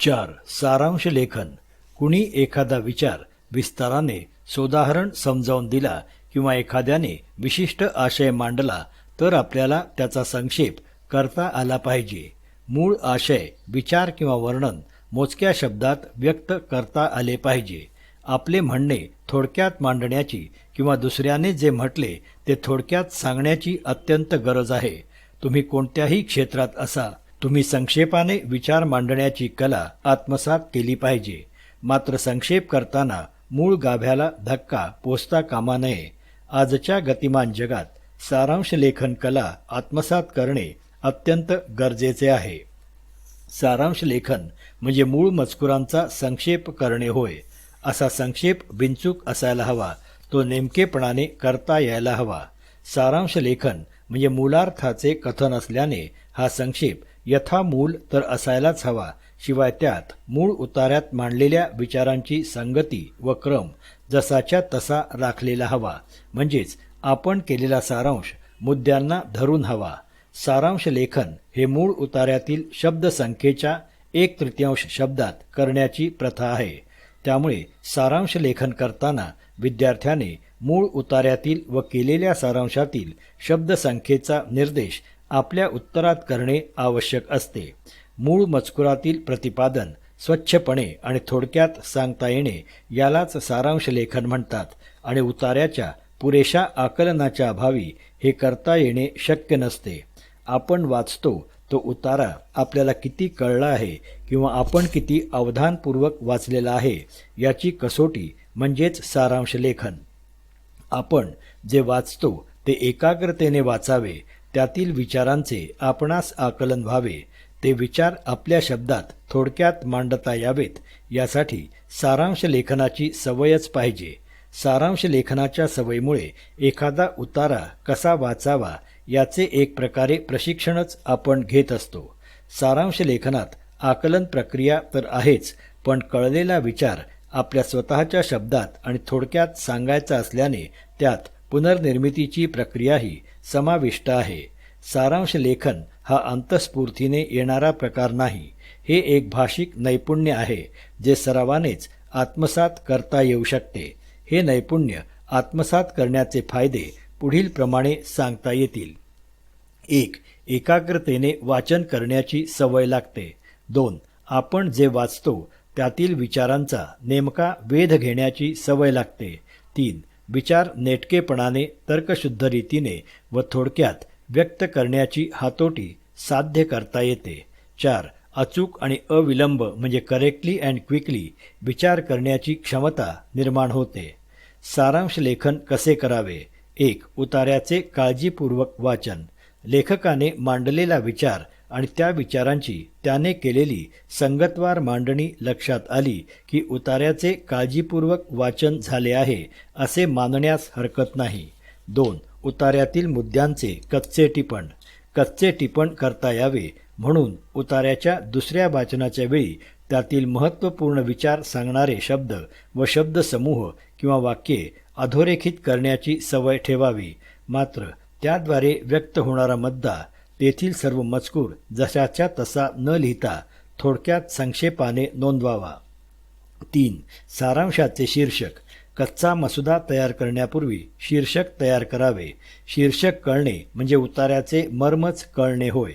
4. सारांश लेखन. कुणी एखादा विचार विस्ताराने सोदाहरण समजावून दिला किंवा एखाद्याने विशिष्ट आशय मांडला तर आपल्याला त्याचा संक्षेप करता आला पाहिजे. मूळ आशय, विचार किंवा वर्णन मोजक्या शब्दात व्यक्त करता आले पाहिजे. आपले म्हणणे थोडक्यात मांडण्याची किंवा दुसऱ्याने जे म्हटले ते थोडक्यात सांगण्याची अत्यंत गरज आहे. तुम्ही कोणत्याही क्षेत्रात असा, तुम्ही संक्षेपाने विचार मांडण्याची कला आत्मसात केली पाहिजे. मात्र संक्षेप करताना मूळ गाभ्याला धक्का पोचता कामा नये. आजच्या गतिमान जगात सारांश लेखन कला आत्मसात करणे अत्यंत गरजेचे आहे. सारांश लेखन म्हणजे मूळ मजकुरांचा संक्षेप करणे होय. असा संक्षेप बिनचूक असायला हवा, तो नेमकेपणाने करता यायला हवा. सारांश लेखन म्हणजे मूलार्थाचे कथन असल्याने हा संक्षेप यथामूल तर असायलाच हवा. शिवाय त्यात मूळ उतार्यात मांडलेल्या विचारांची संगती व क्रम जसाच्या तसा राखलेला हवा. म्हणजेच आपण केलेला सारांश मुद्द्यांना धरून हवा. सारांश लेखन हे मूळ उतार्यातील शब्दसंख्येच्या 1/3 शब्दात करण्याची प्रथा आहे. त्यामुळे सारांश लेखन करताना विद्यार्थ्याने मूळ उतार्यातील व केलेल्या सारांशातील शब्दसंख्येचा निर्देश आपल्या उत्तरात करणे आवश्यक असते. मूळ मजकुरातील प्रतिपादन स्वच्छपणे आणि थोडक्यात सांगता येणे यालाच सारांश लेखन म्हणतात आणि उतार्याच्या पुरेशा आकलनाच्या अभावी हे करता येणे शक्य नसते. आपण वाचतो तो उतारा आपल्याला किती कळला आहे किंवा आपण किती अवधानपूर्वक वाचलेला आहे याची कसोटी म्हणजेच सारांश लेखन. आपण जे वाचतो ते एकाग्रतेने वाचावे, त्यातील विचारांचे आपणास आकलन व्हावे, ते विचार आपल्या शब्दात थोडक्यात मांडता यावेत यासाठी सारांश लेखनाची सवयच पाहिजे. सारांश लेखनाच्या सवयीमुळे एखादा उतारा कसा वाचावा याचे एक प्रकारे प्रशिक्षणच आपण घेत असतो. सारांश लेखनात आकलन प्रक्रिया तर आहेच, पण कळलेला विचार आपल्या स्वतःच्या शब्दात आणि थोडक्यात सांगायचा असल्याने त्यात पुनर्निर्मितीची प्रक्रियाही समाविष्ट आहे. सारांश लेखन हा अंतःस्फूर्तीने येणारा प्रकार नाही. हे एक भाषिक नैपुण्य आहे जे सरावानेच आत्मसात करता येऊ शकते. हे नैपुण्य आत्मसात करण्याचे फायदे पुढील प्रमाणे सांगता येतील. 1. एकाग्रतेने वाचन करण्याची सवय लागते. 2. आपण जे वाचतो त्यातील विचारांचा नेमका वेध घेण्याची सवय लागते. 3. विचार नेटकेपणाने तर्कशुद्ध रीतीने व थोडक्यात व्यक्त करण्याची हातोटी साध्य करता येते. 4. अचूक आणि अविलंब म्हणजे करेक्टली अँड क्विकली विचार करण्याची क्षमता निर्माण होते. सारांश लेखन कसे करावे? 1. उतार्याचे काळजीपूर्वक वाचन. लेखकाने मांडलेला विचार आणि त्या विचारांची त्याने केलेली संगतवार मांडणी लक्षात आली की उतार्याचे काळजीपूर्वक वाचन झाले आहे असे मानण्यास हरकत नाही. 2. उतार्यातील मुद्द्यांचे कच्चे टिपण. कच्चे टिपण करता यावे म्हणून उतार्याच्या दुसऱ्या वाचनाच्या वेळी त्यातील महत्त्वपूर्ण विचार सांगणारे शब्द व शब्दसमूह किंवा वाक्ये अधोरेखित करण्याची सवय ठेवावी. मात्र त्याद्वारे व्यक्त होणारा मुद्दा, तेथील सर्व मजकूर जशाच्या तसा न लिहिता थोडक्यात संक्षेपाने नोंदवावा. 3. सारांशाचे शीर्षक. कच्चा मसुदा तयार करण्यापूर्वी शीर्षक तयार करावे. शीर्षक कळणे म्हणजे उतार्याचे मर्मच कळणे होय.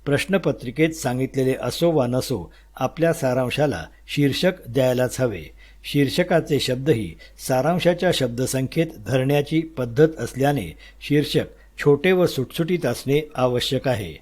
प्रश्नपत्रिकेत सांगितलेले असो वा नसो, आपल्या सारांशाला शीर्षक द्यायलाच हवे. शीर्षकाचे शब्दही सारांशाच्या शब्दसंख्येत धरण्याची पद्धत असल्याने शीर्षक छोटे व सुटसुटीत असणे आवश्यक आहे.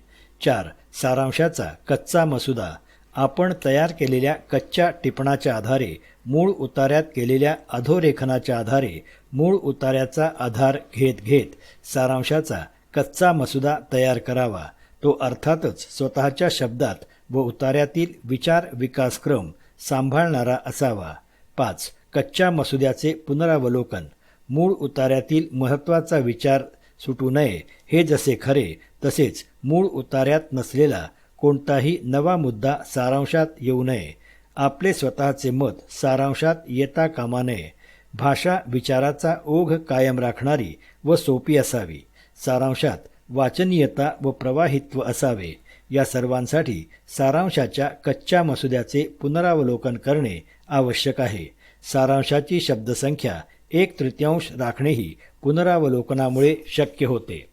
4. सारांशाचा कच्चा मसुदा. आपण तयार केलेल्या कच्च्या टिपणाच्या आधारे, मूळ उतार्यात केलेल्या अधोरेखनाच्या आधारे, मूळ उतार्याचा आधार घेत घेत सारांशाचा कच्चा मसुदा तयार करावा. तो अर्थातच स्वतःच्या शब्दात व उतार्यातील विचार विकासक्रम सांभाळणारा असावा. 5. कच्च्या मसुद्याचे पुनरावलोकन. मूळ उतार्यातील महत्त्वाचा विचार सुटू नये हे जसे खरे, तसेच मूळ उतार्यात नसलेला कोणताही नवा मुद्दा सारांशात येऊ नये. आपले स्वतःचे मत सारांशात येता कामा नये. भाषा विचाराचा ओघ कायम राखणारी व सोपी असावी. सारांशात वाचनीयता व प्रवाहित्व असावे. या सर्वांसाठी सारांशाच्या कच्च्या मसुद्याचे पुनरावलोकन करणे आवश्यक आहे. सारांशाची शब्दसंख्या 1/3 राखणेही पुनरावलोकनामुळे शक्य होते.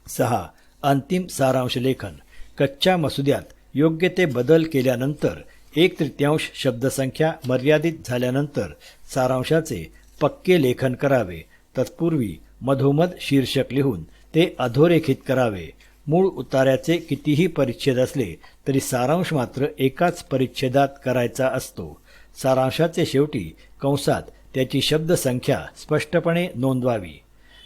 6. अंतिम सारांश लेखन. कच्च्या मसुद्यात योग्य ते बदल केल्यानंतर 1/3 शब्दसंख्या मर्यादित झाल्यानंतर सारांशाचे पक्के लेखन करावे. तत्पूर्वी मधोमध शीर्षक लिहून ते अधोरेखित करावे. मूळ उतार्याचे कितीही परिच्छेद असले तरी सारांश मात्र एकाच परिच्छेदात करायचा असतो. सारांशाचे शेवटी कंसात त्याची शब्दसंख्या स्पष्टपणे नोंदवावी.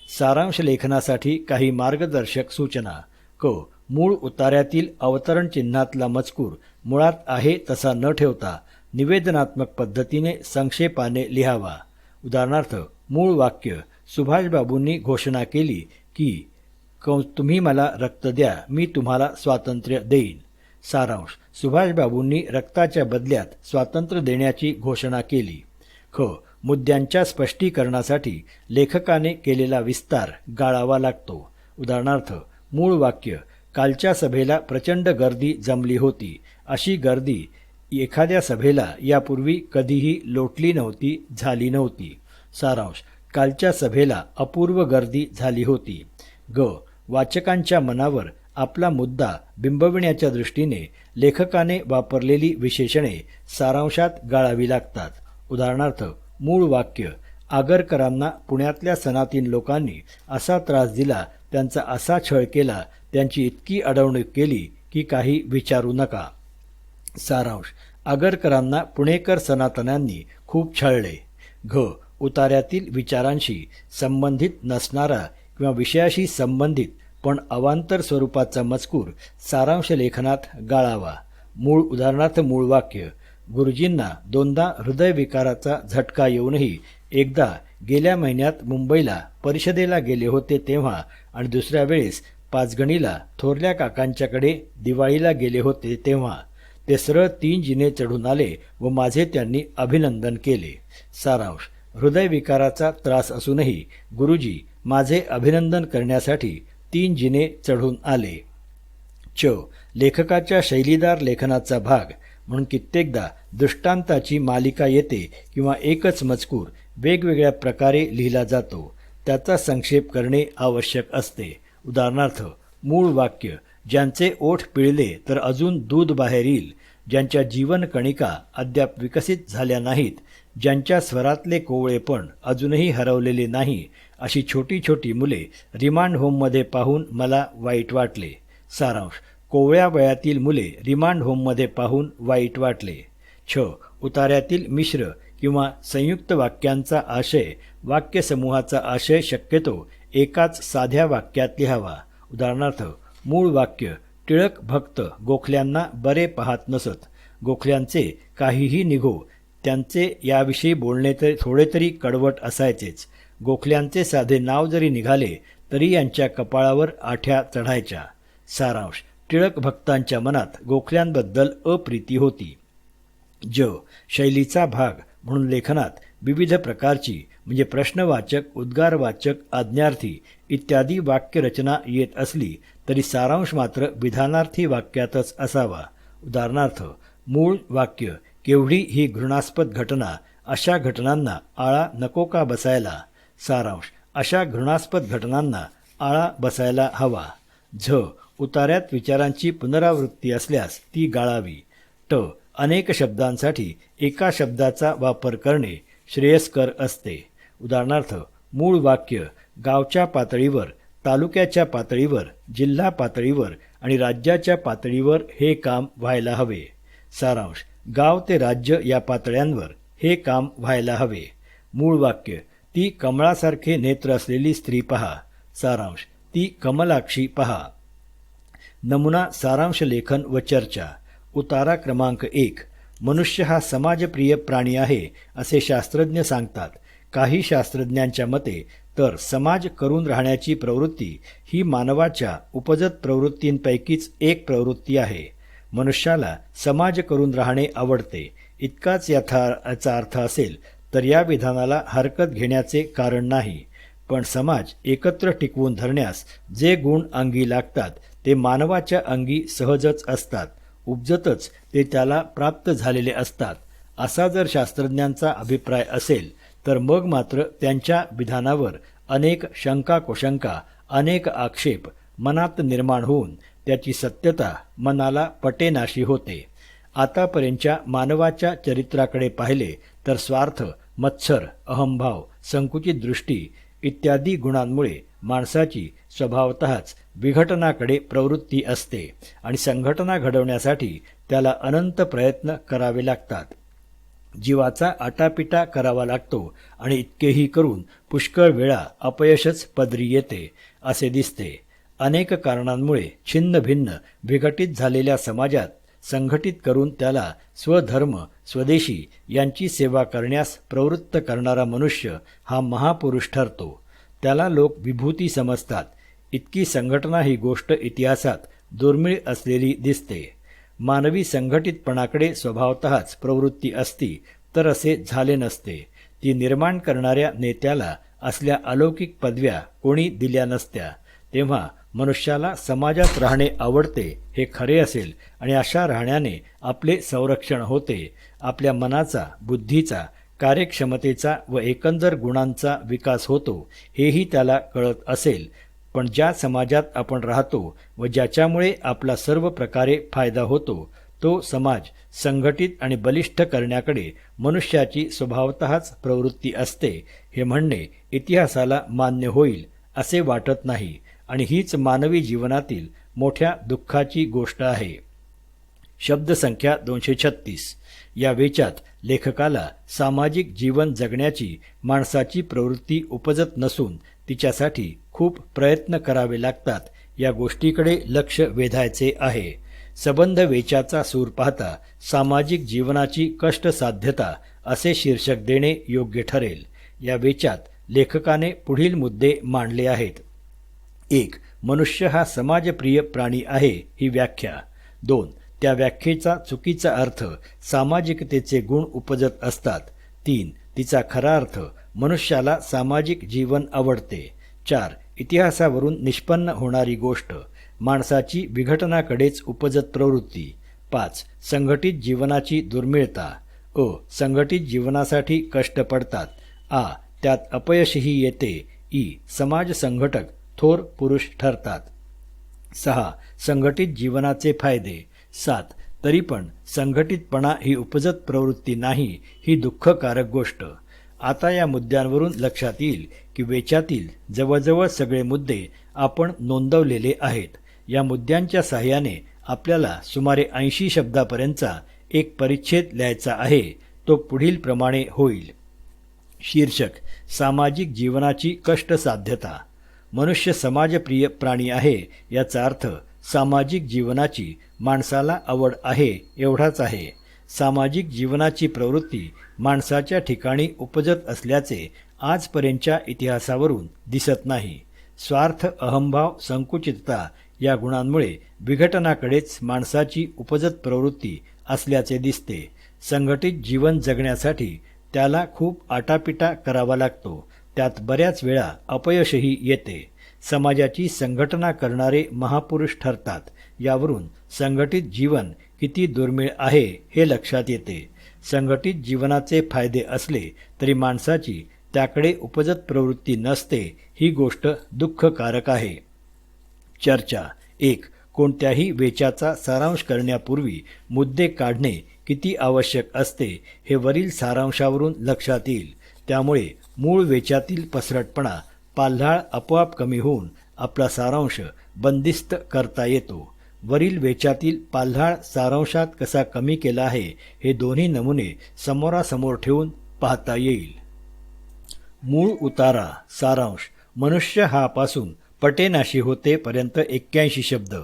सारांश लेखनासाठी काही मार्गदर्शक सूचना. क. मूळ उतार्यातील अवतरण चिन्हातला मजकूर मुळात आहे तसा न ठेवता निवेदनात्मक पद्धतीने संक्षेपाने लिहावा. उदाहरणार्थ, मूळ वाक्य सुभाषबाबूंनी घोषणा केली की तुम्ही मला रक्त द्या, मी तुम्हाला स्वातंत्र्य देईन. सारांश. सुभाषबाबूंनी रक्ताच्या बदल्यात स्वातंत्र्य देण्याची घोषणा केली. ख. मुद्द्यांच्या स्पष्टीकरणासाठी लेखकाने केलेला विस्तार गाळावा लागतो. उदाहरणार्थ, मूळ वाक्य कालच्या सभेला प्रचंड गर्दी जमली होती. अशी गर्दी एखाद्या सभेला यापूर्वी कधीही लोटली नव्हती, झाली नव्हती. सारांश. कालच्या सभेला अपूर्व गर्दी झाली होती. ग. वाचकांच्या मनावर आपला मुद्दा बिंबविण्याच्या दृष्टीने लेखकाने वापरलेली विशेषणे सारांशात गाळावी लागतात. उदाहरणार्थ, मूळ वाक्य आगरकरांना पुण्यातल्या सनातीन लोकांनी असा त्रास दिला, त्यांचा असा छळ केला, त्यांची इतकी अडवणूक केली की काही विचारू नका. सारांश. आगरकरांना पुणेकर सनातन्यांनी खूप छळले. घ. उतार्यातील विचारांशी संबंधित नसणारा किंवा विषयाशी संबंधित पण अवांतर स्वरूपाचा मजकूर सारांश लेखनात गाळावा. उदाहरणार्थ, मूळ वाक्य गुरुजींना 2दा हृदयविकाराचा झटका येऊनही एकदा गेल्या महिन्यात मुंबईला परिषदेला गेले होते तेव्हा आणि दुसऱ्या वेळेस पाचगणीला थोरल्या काकांच्याकडे दिवाळीला गेले होते तेव्हा ते सरळ 3 जिने चढून आले व माझे त्यांनी अभिनंदन केले. सारांश. हृदयविकाराचा त्रास असूनही गुरुजी माझे अभिनंदन करण्यासाठी 3 जिने चढून आले. च. लेखकाच्या शैलीदार लेखनाचा भाग म्हणून कित्येकदा दृष्टांताची मालिका येते किंवा एकच मजकूर वेगवेगळ्या प्रकारे लिहिला जातो. त्याचा संक्षेप करणे आवश्यक असते. उदाहरणार्थ, मूळ वाक्य ज्यांचे ओठ पिळले तर अजून दूध बाहेर येईल, ज्यांच्या जीवनकणिका अद्याप विकसित झाल्या नाहीत, ज्यांच्या स्वरातले कोवळेपण अजूनही हरवलेले नाही, अशी छोटी छोटी मुले रिमांड होममध्ये पाहून मला वाईट वाटले. सारांश. कोवळ्या वयातील मुले रिमांड होममध्ये पाहून वाईट वाटले. छ. उतार्यातील मिश्र किंवा संयुक्त वाक्यांचा आशय वाक्यसमूहाचा आशय शक्यतो एकाच साध्या वाक्यात लिहावा. उदाहरणार्थ, मूळ वाक्य टिळक भक्त गोखल्यांना बरे पाहत नसत. गोखल्यांचे काहीही निघो, त्यांचे याविषयी बोलणे तर थोडे तरी कडवट असायचेच. गोखल्यांचे साधे नाव जरी निघाले तरी यांच्या कपाळावर आठ्या चढायच्या. सारांश. टिळक भक्तांच्या मनात गोखल्यांबद्दल अप्रीती होती. ज. शैलीचा भाग म्हणून लेखनात विविध प्रकारची म्हणजे प्रश्नवाचक, उद्गारवाचक, आज्ञार्थी इत्यादी वाक्यरचना येत असली तरी सारांश मात्र विधानार्थी वाक्यातच असावा. उदाहरणार्थ, मूळ वाक्य केवढी ही घृणास्पद घटना, अशा घटनांना आळा नको का बसायला. सारांश. अशा घृणास्पद घटनांना आळा बसायला हवा. झ. उतार्यात विचारांची पुनरावृत्ती असल्यास ती गाळावी. ट. अनेक शब्दांसाठी एका शब्दाचा वापर करणे श्रेयस्कर असते. उदाहरणार्थ, मूळ वाक्य गावच्या पातळीवर, तालुक्याच्या पातळीवर, जिल्हा पातळीवर आणि राज्याच्या पातळीवर हे काम व्हायला हवे. सारांश. गाव ते राज्य या पातळ्यांवर हे काम व्हायला हवे. मूळ वाक्य ती कमळासारखे नेत्र असलेली स्त्री पहा. सारांश. ती कमलाक्षी पहा. नमुना सारांश लेखन व चर्चा. उतारा क्रमांक 1. मनुष्य हा समाजप्रिय प्राणी आहे असे शास्त्रज्ञ सांगतात. काही शास्त्रज्ञांच्या मते तर समाज करून राहण्याची प्रवृत्ती ही मानवाच्या उपजत प्रवृत्तींपैकीच एक प्रवृत्ती आहे. मनुष्याला समाज करून राहणे आवडते इतकाच याचा अर्थ असेल तर या विधानाला हरकत घेण्याचे कारण नाही. पण समाज एकत्र टिकवून धरण्यास जे गुण अंगी लागतात ते मानवाच्या अंगी सहजच असतात, उपजतच ते त्याला प्राप्त झालेले असतात, असा जर शास्त्रज्ञांचा अभिप्राय असेल तर मग मात्र त्यांच्या विधानावर अनेक शंका-कुशंका, अनेक आक्षेप मनात निर्माण होऊन त्याची सत्यता मनाला पटेनाशी होते. आतापर्यंतच्या मानवाच्या चरित्राकडे पाहिले तर स्वार्थ, मत्सर, अहंभाव, संकुचित दृष्टी इत्यादी गुणांमुळे माणसाची स्वभावतःच विघटनाकडे प्रवृत्ती असते आणि संघटना घडवण्यासाठी त्याला अनंत प्रयत्न करावे लागतात. जीवाचा आटापिटा करावा लागतो आणि इतकेही करून पुष्कळ वेळा अपयशच पदरी येते असे दिसते. अनेक कारणांमुळे छिन्न-भिन्न विघटित झालेल्या समाजात संघटित करून त्याला स्वधर्म, स्वदेशी यांची सेवा करण्यास प्रवृत्त करणारा मनुष्य हा महापुरुष ठरतो. त्याला लोक विभूती समजतात. इतकी संघटना ही गोष्ट इतिहासात दुर्मिळ असलेली दिसते. मानवी संघटितपणाकडे स्वभावतःच प्रवृत्ती असती तर असे झाले नसते. ती निर्माण करणाऱ्या नेत्याला असल्या अलौकिक पदव्या कोणी दिल्या नसत्या. तेव्हा मनुष्याला समाजात राहणे आवडते हे खरे असेल आणि अशा राहण्याने आपले संरक्षण होते, आपल्या मनाचा, बुद्धीचा, कार्यक्षमतेचा व एकंदर गुणांचा विकास होतो हेही त्याला कळत असेल. पण ज्या समाजात आपण राहतो व ज्याच्यामुळे आपला सर्व प्रकारे फायदा होतो तो समाज संघटित आणि बलिष्ठ करण्याकडे मनुष्याची स्वभावतःच प्रवृत्ती असते हे म्हणणे इतिहासाला मान्य होईल असे वाटत नाही आणि हीच मानवी जीवनातील मोठ्या दुःखाची गोष्ट आहे. शब्दसंख्या 236. या वेचात लेखकाला सामाजिक जीवन जगण्याची माणसाची प्रवृत्ती उपजत नसून तिच्यासाठी खूप प्रयत्न करावे लागतात या गोष्टीकडे लक्ष वेधायचे आहे. सबंध वेचाचा सूर पाहता सामाजिक जीवनाची कष्टसाध्यता असे शीर्षक देणे योग्य ठरेल. या वेचात लेखकाने पुढील मुद्दे मांडले आहेत. 1. मनुष्य हा समाजप्रिय प्राणी आहे ही व्याख्या. 2. त्या व्याख्येचा चुकीचा अर्थ सामाजिकतेचे गुण उपजत असतात. 3. तिचा खरा अर्थ मनुष्याला सामाजिक जीवन आवडते. 4. इतिहासावरून निष्पन्न होणारी गोष्ट माणसाची विघटनाकडेच उपजत प्रवृत्ती. 5. संघटित जीवनाची दुर्मिळता. अ. संघटित जीवनासाठी कष्ट पडतात. आ. त्यात अपयशही येते. ई. समाज संघटक थोर पुरुष ठरतात. 6. संघटित जीवनाचे फायदे. 7. तरी पण संघटितपणा ही उपजत प्रवृत्ती नाही ही दुःखकारक गोष्ट. आता या मुद्द्यांवरून लक्षात येईल की वेचातील जवळजवळ सगळे मुद्दे आपण नोंदवलेले आहेत. या मुद्द्यांच्या साहाय्याने आपल्याला सुमारे 80 शब्दापर्यंतचा एक परिच्छेद लिहायचा आहे. तो पुढील प्रमाणे होईल. शीर्षक सामाजिक जीवनाची कष्टसाध्यता. मनुष्य समाजप्रिय प्राणी आहे याचा अर्थ सामाजिक जीवनाची माणसाला आवड आहे एवढाच आहे. सामाजिक जीवनाची प्रवृत्ती माणसाच्या ठिकाणी उपजत असल्याचे आजपर्यंतच्या इतिहासावरून दिसत नाही. स्वार्थ, अहंभाव, संकुचितता या गुणांमुळे विघटनाकडेच माणसाची उपजत प्रवृत्ती असल्याचे दिसते. संघटित जीवन जगण्यासाठी त्याला खूप आटापिटा करावा लागतो. त्यात बऱ्याच वेळा अपयशही येते. समाजाची संघटना करणारे महापुरुष ठरतात. यावरून संघटित जीवन किती दुर्मिळ आहे हे लक्षात येते. संघटित जीवनाचे फायदे असले तरी माणसाची त्याकडे उपजत प्रवृत्ती नसते ही गोष्ट दुःखकारक आहे. चर्चा. 1. कोणत्याही वेचाचा सारांश करण्यापूर्वी मुद्दे काढणे किती आवश्यक असते हे वरील सारांशावरून लक्षात येईल. त्यामुळे मूळ वेचातील पसरटपणा, पाल्हाळ आपोआप कमी होऊन आपला सारांश बंदिस्त करता येतो. वरील वेचातील पाल्हाळ सारांशात कसा कमी केला आहे हे दोन्ही नमुने समोरासमोर ठेवून पाहता येईल. मूळ उतारा. सारांश. मनुष्य हा पासून पटेनाशी होते पर्यंत 81 शब्द.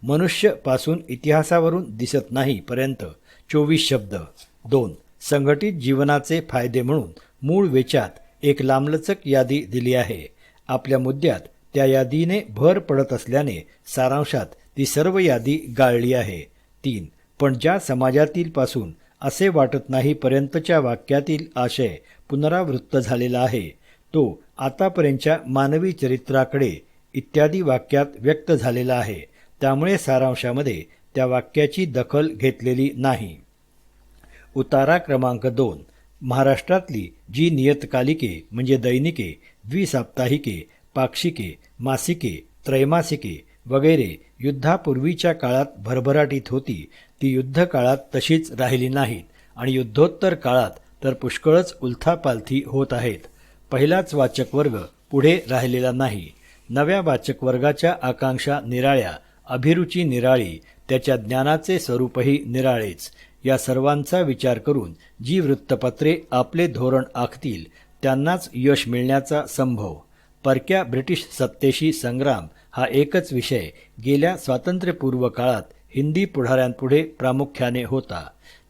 मनुष्य पासून इतिहासावरून दिसत नाही पर्यंत 24 शब्द. 2. संघटित जीवनाचे फायदे म्हणून मूळ वेचात एक लांबलचक यादी दिली आहे. आपल्या मुद्द्यात त्या यादीने भर पडत असल्याने सारांशात ती सर्व यादी गाळली आहे. 3. पण ज्या समाजातील पासून असे वाटत नाही पर्यंतच्या वाक्यातील आशय पुनरावृत्त झालेला आहे तो आतापर्यंतच्या मानवी चरित्राकडे इत्यादी वाक्यात व्यक्त झालेला आहे. त्यामुळे सारांशामध्ये त्या वाक्याची दखल घेतलेली नाही. उतारा क्रमांक 2. महाराष्ट्रातली जी नियतकालिके म्हणजे दैनिके, द्विसाप्ताहिके, पाक्षिके, मासिके, त्रैमासिके वगैरे युद्धापूर्वीच्या काळात भरभराटीत होती, ती युद्धकाळात तशीच राहिली नाहीत आणि युद्धोत्तर काळात तर पुष्कळच उलथापालथी होत आहेत. पहिलाच वाचक वर्ग पुढे राहिलेला नाही. नव्या वाचक वर्गाच्या आकांक्षा निराळ्या, अभिरुची निराळी, त्याच्या ज्ञानाचे स्वरूपही निराळेच. या सर्वांचा विचार करून जी वृत्तपत्रे आपले धोरण आखतील त्यांनाच यश मिळण्याचा संभव. परक्या ब्रिटिश सत्तेशी संग्राम हा एकच विषय गेल्या स्वातंत्र्यपूर्व काळात हिंदी पुढाऱ्यांपुढे प्रामुख्याने होता.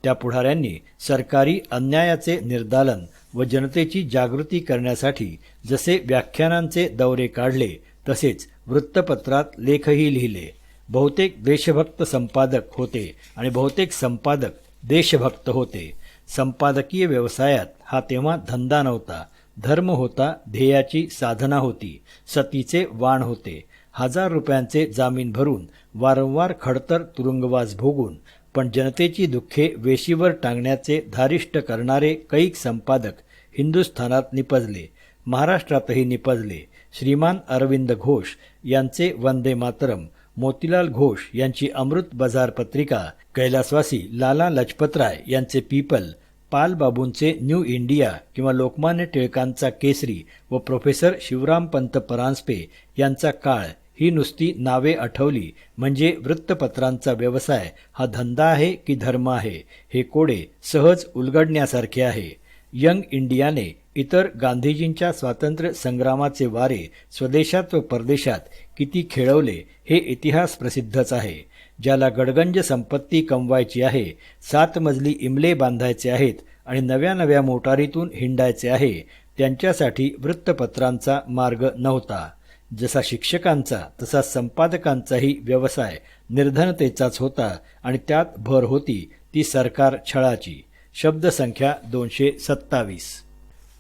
त्या पुढाऱ्यांनी सरकारी अन्यायाचे निर्दालन व जनतेची जागृती करण्यासाठी जसे व्याख्यानांचे दौरे काढले तसेच वृत्तपत्रात लेखही लिहिले. बहुतेक देशभक्त संपादक होते आणि बहुतेक संपादक देशभक्त होते. संपादकीय व्यवसायात हा तेव्हा धंदा नव्हता, धर्म होता, ध्येयाची साधना होती, सतीचे वाण होते. 1000 रुपयांचे जामीन भरून वारंवार खडतर तुरुंगवास भोगून पण जनतेची दुःखे वेशीवर टांगण्याचे धारिष्ट करणारे कैक संपादक हिंदुस्थानात निपजले, महाराष्ट्रातही निपजले. श्रीमान अरविंद घोष यांचे वंदे मातरम, मोतीलाल घोष यांची अमृत बाजार पत्रिका, कैलासवासी लाला लजपतराय यांचे पीपल, पालबाबूंचे न्यू इंडिया किंवा लोकमान्य टिळकांचा केसरी व प्रोफेसर शिवरामपंत परांजपे यांचा काळ ही नुसती नावे आठवली म्हणजे वृत्तपत्रांचा व्यवसाय हा धंदा आहे की धर्म आहे हे कोडे सहज उलगडण्यासारखे आहे. यंग इंडियाने इतर गांधीजींच्या स्वातंत्र्य संग्रामाचे वारे स्वदेशात व परदेशात किती खेळवले हे इतिहास प्रसिद्धच आहे. ज्याला गडगंज संपत्ती कमवायची आहे, 7 मजली इमले बांधायचे आहेत आणि नव्या नव्या मोटारीतून हिंडायचे आहे, त्यांच्यासाठी वृत्तपत्रांचा मार्ग नव्हता. जसा शिक्षकांचा तसा संपादकांचाही व्यवसाय निर्धनतेचाच होता आणि त्यात भर होती ती सरकार छळाची. शब्दसंख्या 227.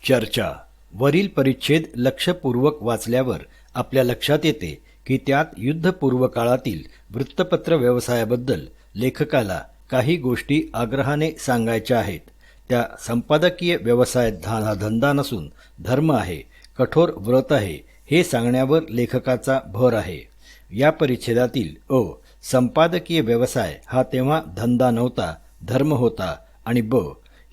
चर्चा. वरील परिच्छेद लक्षपूर्वक वाचल्यावर आपल्या लक्षात येते की त्यात युद्धपूर्व काळातील वृत्तपत्र व्यवसायाबद्दल लेखकाला काही गोष्टी आग्रहाने सांगायच्या आहेत. त्या संपादकीय व्यवसाय हा धंदा नसून धर्म आहे, कठोर व्रत आहे हे सांगण्यावर लेखकाचा भर आहे. या परिच्छेदातील संपादकीय व्यवसाय हा तेव्हा धंदा नव्हता, धर्म होता आणि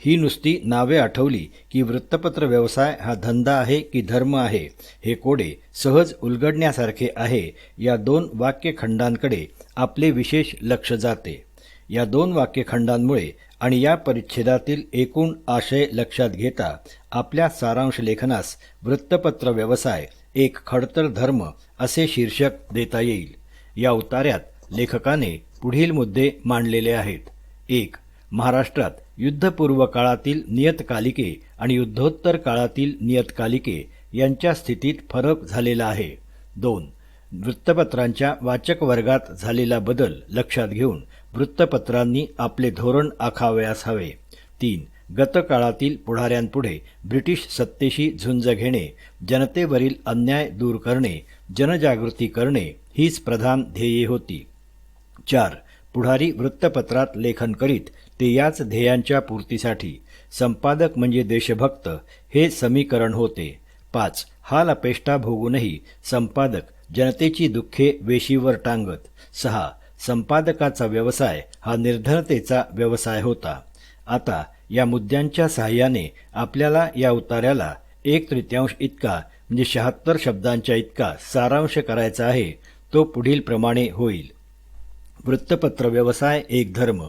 ही नुसती नावे आठवली की वृत्तपत्र व्यवसाय हा धंदा आहे की धर्म आहे हे कोडे सहज उलगडण्यासारखे आहे. या 2 वाक्यखंडांकडे आपले विशेष लक्ष जाते. या 2 वाक्यखंडांमुळे आणि या परिच्छेदातील एकूण आशय लक्षात घेता आपल्या सारांश लेखनास वृत्तपत्र व्यवसाय एक खडतर धर्म असे शीर्षक देता येईल. या उतार्यात लेखकाने पुढील मुद्दे मांडलेले आहेत. 1. महाराष्ट्रात युद्धपूर्व काळातील नियतकालिके आणि युद्धोत्तर काळातील नियतकालिके यांच्या स्थितीत फरक झालेला आहे. 2. वृत्तपत्रांच्या वाचक वर्गात झालेला बदल लक्षात घेऊन वृत्तपत्रांनी आपले धोरण आखावयास हवे. 3. गतकाळातील पुढाऱ्यांपुढे ब्रिटिश सत्तेशी झुंज घेणे, जनतेवरील अन्याय दूर करणे, जनजागृती करणे हीच प्रधान ध्येये होती. 4. पुढारी वृत्तपत्रात लेखन करीत ते याच ध्येयांच्या पूर्तीसाठी. संपादक म्हणजे देशभक्त हे समीकरण होते. 5. हाल अपेष्टा भोगूनही संपादक जनतेची दुःखे वेशीवर टांगत. 6. संपादकाचा व्यवसाय हा निर्धनतेचा व्यवसाय होता. आता या मुद्द्यांच्या सहाय्याने आपल्याला या उतार्याला 1/3 इतका म्हणजे 76 शब्दांच्या इतका सारांश करायचा आहे. तो पुढील प्रमाणे होईल. वृत्तपत्र व्यवसाय एक धर्म.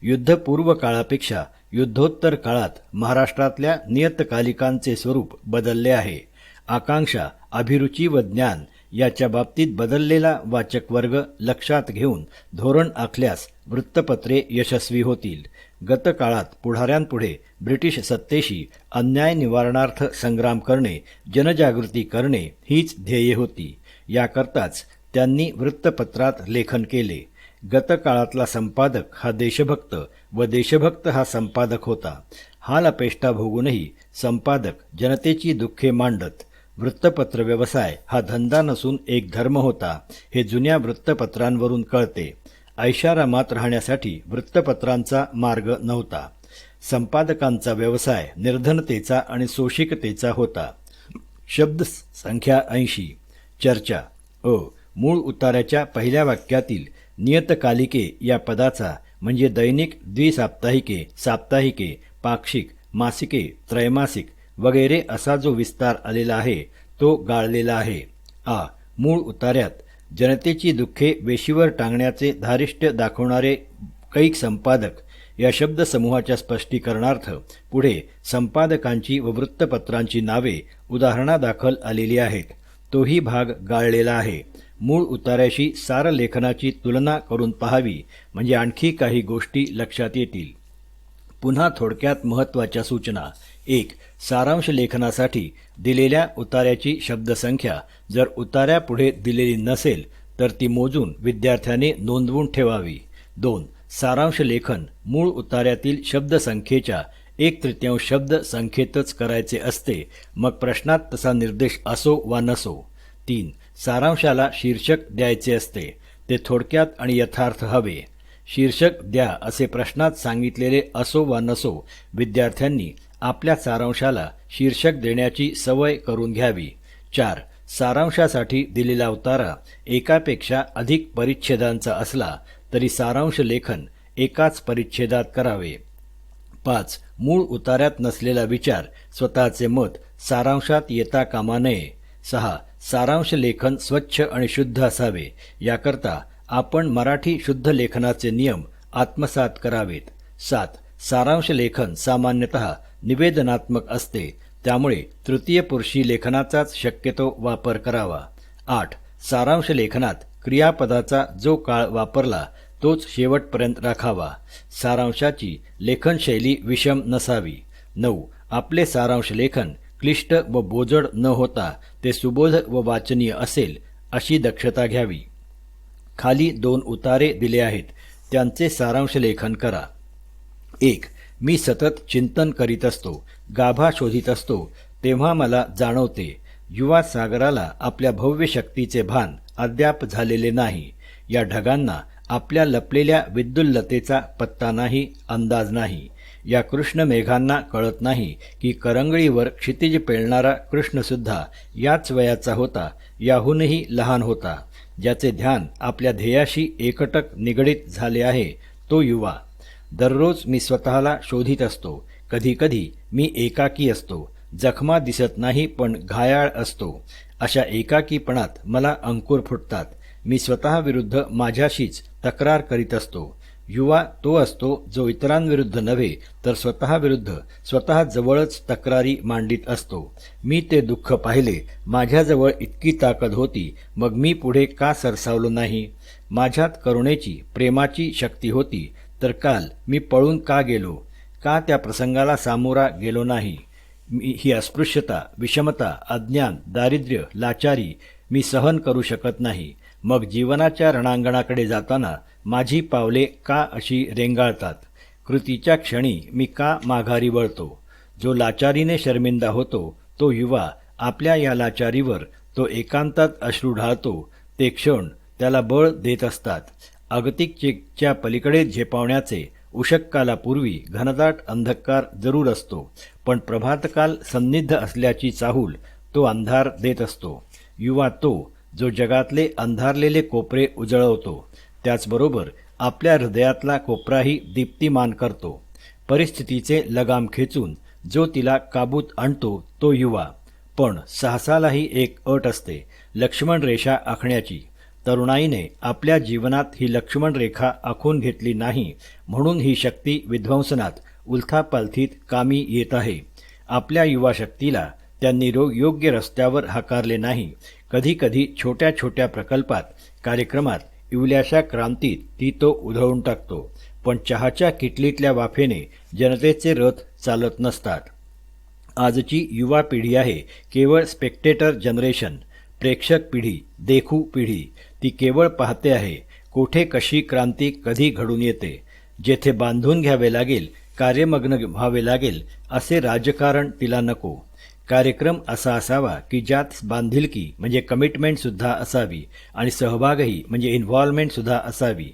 युद्धपूर्व काळापेक्षा युद्धोत्तर काळात महाराष्ट्रातल्या नियतकालिकांचे स्वरूप बदलले आहे. आकांक्षा, अभिरुची व ज्ञान याच्या बाबतीत बदललेला वाचक वर्ग लक्षात घेऊन धोरण आखल्यास वृत्तपत्रे यशस्वी होतील. गतकाळात पुढाऱ्यांपुढे ब्रिटिश सत्तेशी अन्याय निवारणार्थ संग्राम करणे, जनजागृती करणे हीच ध्येये होती. याकरताच त्यांनी वृत्तपत्रात लेखन केले. गतकाळातला संपादक हा देशभक्त व देशभक्त हा संपादक होता. हाल अपेष्टा भोगूनही संपादक जनतेची दुःखे मांडत. वृत्तपत्र व्यवसाय हा धंदा नसून एक धर्म होता हे जुन्या वृत्तपत्रांवरून कळते. ऐशारामात राहण्यासाठी वृत्तपत्रांचा मार्ग नव्हता. संपादकांचा व्यवसाय निर्धनतेचा आणि सोशिकतेचा होता. शब्द संख्या 80. चर्चा. मूळ उतार्याच्या पहिल्या वाक्यातील नियतकालिके या पदाचा म्हणजे दैनिक, द्विसाप्ताहिके, साप्ताहिके, पाक्षिक, मासिके, त्रैमासिक वगैरे असा जो विस्तार आलेला आहे तो गाळलेला आहे. मूळ उतार्यात जनतेची दुःखे वेशीवर टांगण्याचे धारिष्ट्य दाखवणारे कैक संपादक या शब्दसमूहाच्या स्पष्टीकरणार्थ पुढे संपादकांची व वृत्तपत्रांची नावे उदाहरणादाखल आलेली आहेत. तोही भाग गाळलेला आहे. मूळ उतार्याशी सारलेखनाची तुलना करून पाहावी म्हणजे आणखी काही गोष्टी लक्षात येतील. पुन्हा थोडक्यात महत्त्वाच्या सूचना. 1. सारांश लेखनासाठी दिलेल्या उतार्याची शब्दसंख्या जर उतार्यापुढे दिलेली नसेल तर ती मोजून विद्यार्थ्याने नोंदवून ठेवावी. 2. सारांश लेखन मूळ उतार्यातील शब्दसंख्येच्या 1/3 शब्द संख्येतच करायचे असते, मग प्रश्नात तसा निर्देश असो वा नसो. 3. सारांशाला शीर्षक द्यायचे असते, ते थोडक्यात आणि यथार्थ हवे. शीर्षक द्या असे प्रश्नात सांगितलेले असो वा नसो, विद्यार्थ्यांनी आपल्या सारांशाला शीर्षक देण्याची सवय करून घ्यावी. 4. सारांशासाठी दिलेला उतारा एकापेक्षा अधिक परिच्छेदांचा असला तरी सारांश लेखन एकाच परिच्छेदात करावे. 5. मूळ उतार्यात नसलेला विचार, स्वतःचे मत सारांशात येता कामा नये. 6. सारांश लेखन स्वच्छ आणि शुद्ध असावे. याकरता आपण मराठी शुद्ध लेखनाचे नियम आत्मसात करावेत. 7. सारांश लेखन सामान्यतः निवेदनात्मक असते, त्यामुळे तृतीय पुरुषी लेखनाचाच शक्यतो वापर करावा. 8. सारांश लेखनात क्रियापदाचा जो काळ वापरला तोच शेवटपर्यंत राखावा. सारांशाची लेखनशैली विषम नसावी. 9. आपले सारांश लेखन क्लिष्ट व बोजड न होता ते सुबोध व वाचनीय असेल अशी दक्षता घ्यावी. खाली 2 उतारे दिले आहेत, त्यांचे सारांश लेखन करा. 1. मी सतत चिंतन करीत असतो, गाभा शोधित असतो, तेव्हा मला जाणवते युवा सागराला आपल्या भव्य शक्तीचे भान अद्याप झालेले नाही. या ढगांना आपल्या लपलेल्या विद्युल्लतेचा पत्ता नाही, अंदाज नाही. या कृष्ण मेघांना कळत नाही की करंगळीवर क्षितिज पेलणारा कृष्णसुद्धा याच वयाचा होता, याहूनही लहान होता. ज्याचे ध्यान आपल्या ध्येयाशी एकटक निगडीत झाले आहे तो युवा. दररोज मी स्वतःला शोधित असतो. कधीकधी मी एकाकी असतो. जखमा दिसत नाही पण घायाळ असतो. अशा एकाकीपणात मला अंकुर फुटतात. मी स्वतःविरुद्ध माझ्याशीच तक्रार करीत असतो. युवा तो असतो जो इतरांविरुद्ध नव्हे तर स्वतःविरुद्ध स्वतःजवळच तक्रारी मांडित असतो. मी ते दुःख पाहिले. माझ्याजवळ इतकी ताकद होती, मग मी पुढे का सरसावलो नाही? माझ्यात करुणेची, प्रेमाची शक्ती होती, तर काल मी पळून का गेलो? का त्या प्रसंगाला सामोरा गेलो नाही? ही अस्पृश्यता, विषमता, अज्ञान, दारिद्र्य, लाचारी मी सहन करू शकत नाही. मग जीवनाच्या रणांगणाकडे जाताना माझी पावले का अशी रेंगाळतात? कृतीच्या क्षणी मी का माघारी वळतो? जो लाचारीने शर्मिंदा होतो तो युवा आपल्या या लाचारीवर तो एकांतात अश्रू ढाळतो. ते क्षण त्याला बळ देत असतात. अगतिकच्या पलीकडे झेपावण्याचे उषक्कालापूर्वी घनदाट अंधकार जरूर असतो, पण प्रभातकाल सन्निध असल्याची चाहूल तो अंधार देत असतो. युवा तो जो जगातले अंधारलेले कोपरे उजळवतो, त्याचबरोबर आपल्या हृदयातला कोपराही दीप्तिमान करतो. परिस्थितीचे लगाम खेचून जो तिला काबूत आणतो तो युवा. पण साहसालाही एक अट असते, लक्ष्मण रेषा आखण्याची. तरुणाईने आपल्या जीवनात ही लक्ष्मण रेखा आखून घेतली नाही, म्हणून ही शक्ती विध्वंसनात, उलथापालथीत कामी येत आहे. आपल्या युवा शक्तीला त्यांनी योग्य रस्त्यावर हाकारले नाही. कधीकधी छोट्या छोट्या प्रकल्पात, कार्यक्रमात, इवल्याशा क्रांतीत ती तो उधळून टाकतो. पण चहाच्या किटलीतल्या वाफेने जनतेचे रथ चालत नसतात. आजची युवा पिढी आहे केवळ स्पेक्टेटर जनरेशन, प्रेक्षक पिढी, देखू पिढी. ती केवळ पाहते आहे कोठे कशी क्रांती कधी घडून येते. जेथे बांधून घ्यावे लागेल, कार्यमग्न व्हावे लागेल असे राजकारण तिला नको. कार्यक्रम असा असावा की ज्यात बांधिलकी म्हणजे कमिटमेंट सुद्धा असावी आणि सहभागही म्हणजे इन्व्हॉल्वमेंट सुद्धा असावी.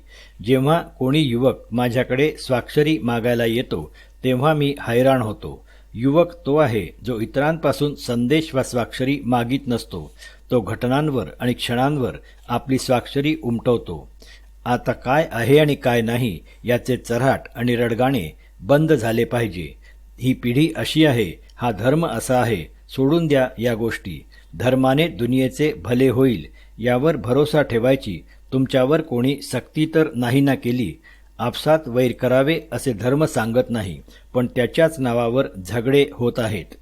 जेव्हा कोणी युवक माझ्याकडे स्वाक्षरी मागायला येतो तेव्हा मी हैराण होतो. युवक तो आहे जो इतरांपासून संदेश वा स्वाक्षरी मागित नसतो. तो घटनांवर आणि क्षणांवर आपली स्वाक्षरी उमटवतो. आता काय आहे आणि काय नाही याचे चऱ्हाट आणि रडगाणे बंद झाले पाहिजे. ही पिढी अशी आहे, हा धर्म असा आहे, सोडून द्या या गोष्टी. धर्माने दुनियेचे भले होईल यावर भरोसा ठेवायची तुमच्यावर कोणी सक्ती तर नाही ना केली. आपसात वैर करावे असे धर्म सांगत नाही, पण त्याच्याच नावावर झगडे होत आहेत.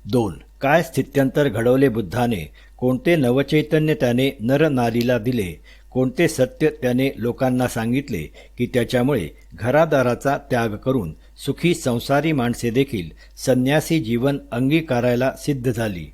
2. काय स्थित्यंतर घडवले बुद्धाने? कोणते नवचैतन्य त्याने नरनारीला दिले? कोणते सत्य त्याने लोकांना सांगितले की त्याच्यामुळे घरादाराचा त्याग करून सुखी संसारी माणसे देखील संन्यासी जीवन अंगीकारायला सिद्ध झाली?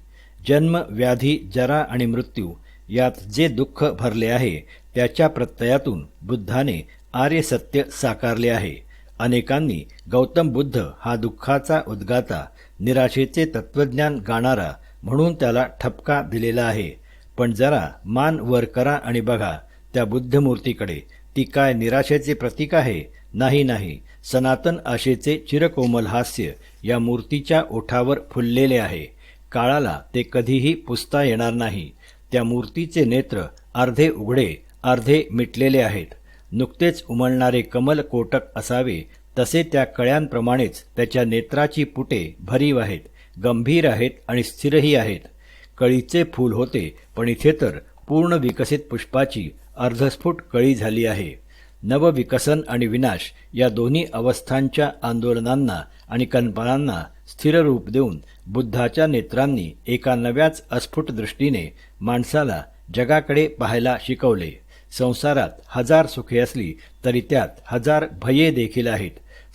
जन्म, व्याधी, जरा आणि मृत्यू यात जे दुःख भरले आहे त्याच्या प्रत्ययातून बुद्धाने आर्य सत्य साकारले आहे. अनेकांनी गौतम बुद्ध हा दुःखाचा उद्गाता, निराशेचे तत्वज्ञान गाणारा म्हणून त्याला ठपका दिलेला आहे. पण जरा मान वर करा आणि बघा त्या बुद्धमूर्तीकडे. ती काय निराशेचे प्रतीक आहे? नाही नाही, सनातन आशेचे चिरकोमल हास्य या मूर्तीच्या ओठावर फुललेले आहे. काळाला ते कधीही पुसता येणार नाही. त्या मूर्तीचे नेत्र अर्धे उघडे अर्धे मिटलेले आहेत. नुकतेच उमलणारे कमल कोटक असावे तसे त्या कळ्यांप्रमाणेच त्याच्या नेत्राची पुटे भरीव आहेत, गंभीर आहेत आणि स्थिरही आहेत. कळीचे फूल होते, पण इथे तर पूर्ण विकसित पुष्पाची अर्धस्फुट कळी झाली आहे. नवविकसन आणि विनाश या दोन्ही अवस्थांच्या आंदोलनांना आणि कल्पनांना स्थिर रूप देऊन बुद्धाच्या नेत्रांनी एका नव्याच अस्फुट दृष्टीने माणसाला जगाकडे पाहायला शिकवले. संसारात हजार सुखे असली तरी त्यात हजार भये देखील आहेत.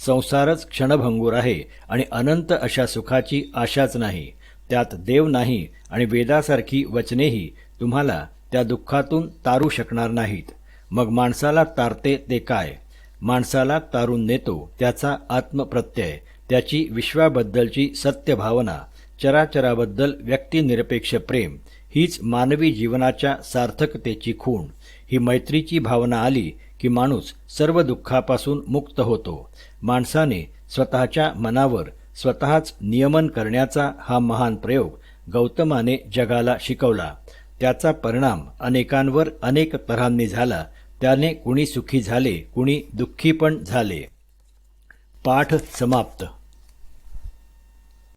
संसारच क्षणभंगूर आहे आणि अनंत अशा सुखाची आशाच नाही. त्यात देव नाही आणि वेदासारखी वचनेही तुम्हाला त्या दुःखातून तारू शकणार नाहीत. मग माणसाला तारते ते काय? माणसाला तारून नेतो त्याचा आत्मप्रत्यय, त्याची विश्वाबद्दलची सत्य भावना, चराचराबद्दल व्यक्तिनिरपेक्ष प्रेम. हीच मानवी जीवनाच्या सार्थकतेची खूण. ही मैत्रीची भावना आली की माणूस सर्व दुःखापासून मुक्त होतो. माणसाने स्वतःच्या मनावर स्वतःच नियमन करण्याचा हा महान प्रयोग गौतमाने जगाला शिकवला. त्याचा परिणाम अनेकांवर अनेक तऱ्हांनी झाला. त्याने कुणी सुखी झाले, कुणी दुःखी पण झाले. पाठ समाप्त.